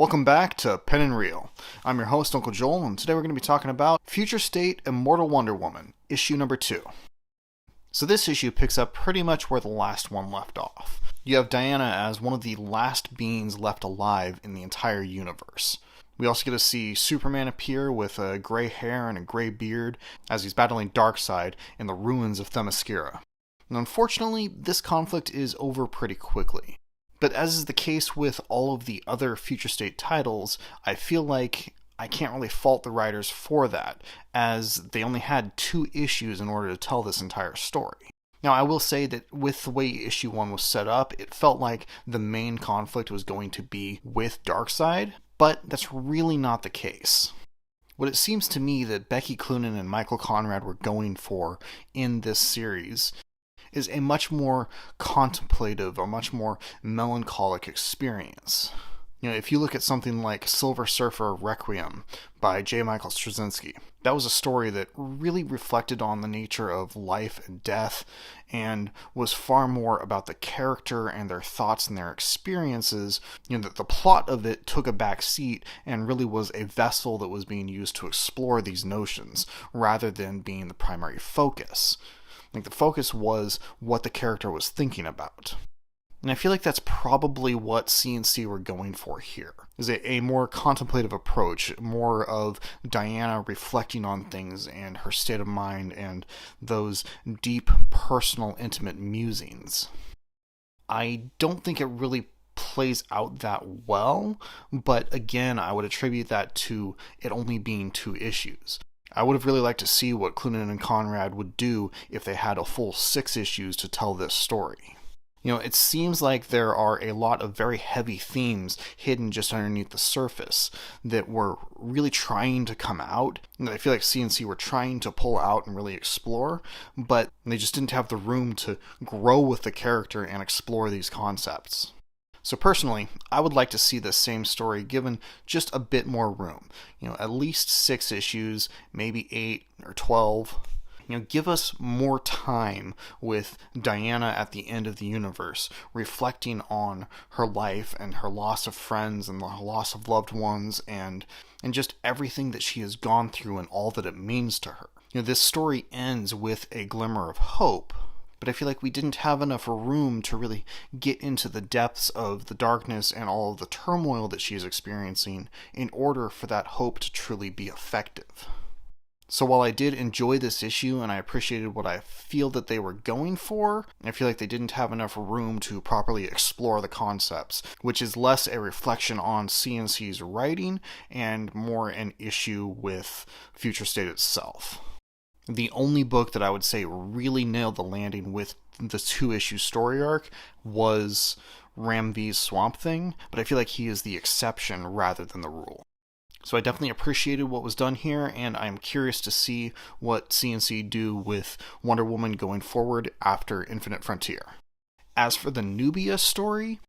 Welcome back to Pen and Reel. I'm your host, Uncle Joel, and today we're going to be talking about Future State Immortal Wonder Woman, issue number 2. So this issue picks up pretty much where the last one left off. You have Diana as one of the last beings left alive in the entire universe. We also get to see Superman appear with a gray hair and a gray beard as he's battling Darkseid in the ruins of Themyscira. And unfortunately, this conflict is over pretty quickly. But as is the case with all of the other Future State titles, I feel like I can't really fault the writers for that, as they only had 2 issues in order to tell this entire story. Now, I will say that with the way issue 1 was set up, it felt like the main conflict was going to be with Darkseid, but that's really not the case. What it seems to me that Becky, Cloonan, and Michael Conrad were going for in this series is a much more contemplative, a much more melancholic experience. If you look at something like Silver Surfer Requiem by J. Michael Straczynski, that was a story that really reflected on the nature of life and death and was far more about the character and their thoughts and their experiences. That the plot of it took a back seat and really was a vessel that was being used to explore these notions rather than being the primary focus. The focus was what the character was thinking about. And I feel like that's probably what CNC were going for here, is a more contemplative approach, more of Diana reflecting on things and her state of mind and those deep, personal, intimate musings. I don't think it really plays out that well, but again, I would attribute that to it only being 2 issues. I would have really liked to see what Cloonan and Conrad would do if they had a full 6 issues to tell this story. It seems like there are a lot of very heavy themes hidden just underneath the surface that were really trying to come out, and that I feel like CNC were trying to pull out and really explore, but they just didn't have the room to grow with the character and explore these concepts. So personally, I would like to see the same story given just a bit more room. At least 6 issues, maybe 8 or 12. Give us more time with Diana at the end of the universe, reflecting on her life and her loss of friends and the loss of loved ones and just everything that she has gone through and all that it means to her. This story ends with a glimmer of hope, but I feel like we didn't have enough room to really get into the depths of the darkness and all of the turmoil that she is experiencing in order for that hope to truly be effective. So while I did enjoy this issue and I appreciated what I feel that they were going for, I feel like they didn't have enough room to properly explore the concepts, which is less a reflection on CNC's writing and more an issue with Future State itself. The only book that I would say really nailed the landing with the 2-issue story arc was Ram V's Swamp Thing, but I feel like he is the exception rather than the rule. So I definitely appreciated what was done here, and I am curious to see what CNC do with Wonder Woman going forward after Infinite Frontier. As for the Nubia story,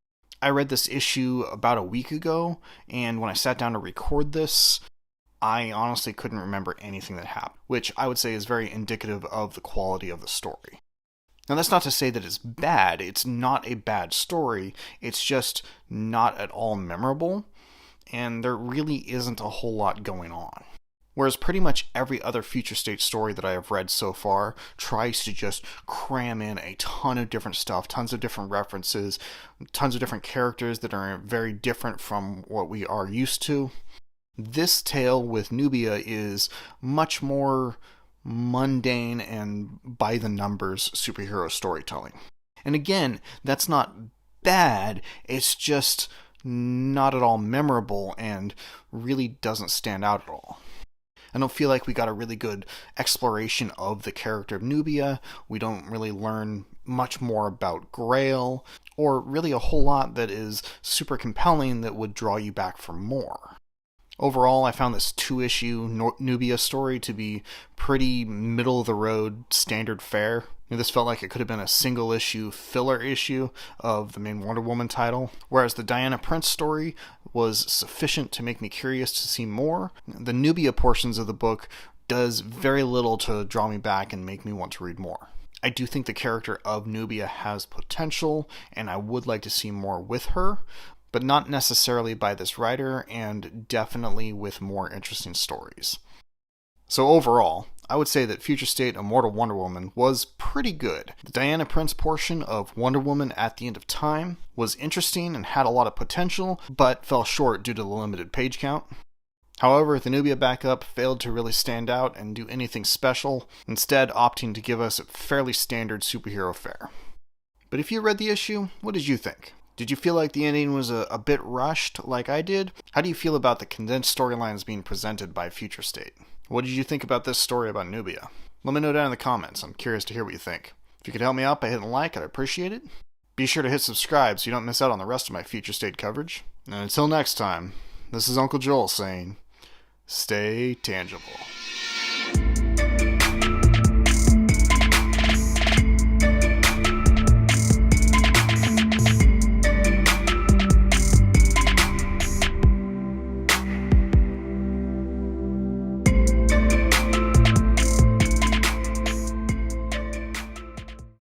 I read this issue about a week ago, and when I sat down to record this, I honestly couldn't remember anything that happened, which I would say is very indicative of the quality of the story. Now, that's not to say that it's bad. It's not a bad story. It's just not at all memorable, and there really isn't a whole lot going on. Whereas pretty much every other Future State story that I have read so far tries to just cram in a ton of different stuff, tons of different references, tons of different characters that are very different from what we are used to. This tale with Nubia is much more mundane and by-the-numbers superhero storytelling. And again, that's not bad, it's just not at all memorable and really doesn't stand out at all. I don't feel like we got a really good exploration of the character of Nubia. We don't really learn much more about Grail, or really a whole lot that is super compelling that would draw you back for more. Overall, I found this 2-issue Nubia story to be pretty middle-of-the-road standard fare. This felt like it could have been a single-issue filler issue of the main Wonder Woman title, whereas the Diana Prince story was sufficient to make me curious to see more. The Nubia portions of the book does very little to draw me back and make me want to read more. I do think the character of Nubia has potential, and I would like to see more with her, but not necessarily by this writer, and definitely with more interesting stories. So overall, I would say that Future State Immortal Wonder Woman was pretty good. The Diana Prince portion of Wonder Woman at the End of Time was interesting and had a lot of potential, but fell short due to the limited page count. However, the Nubia backup failed to really stand out and do anything special, instead opting to give us a fairly standard superhero fare. But if you read the issue, what did you think? Did you feel like the ending was a bit rushed, like I did? How do you feel about the condensed storylines being presented by Future State? What did you think about this story about Nubia? Let me know down in the comments. I'm curious to hear what you think. If you could help me out by hitting like, I'd appreciate it. Be sure to hit subscribe so you don't miss out on the rest of my Future State coverage. And until next time, this is Uncle Joel saying, stay tangible.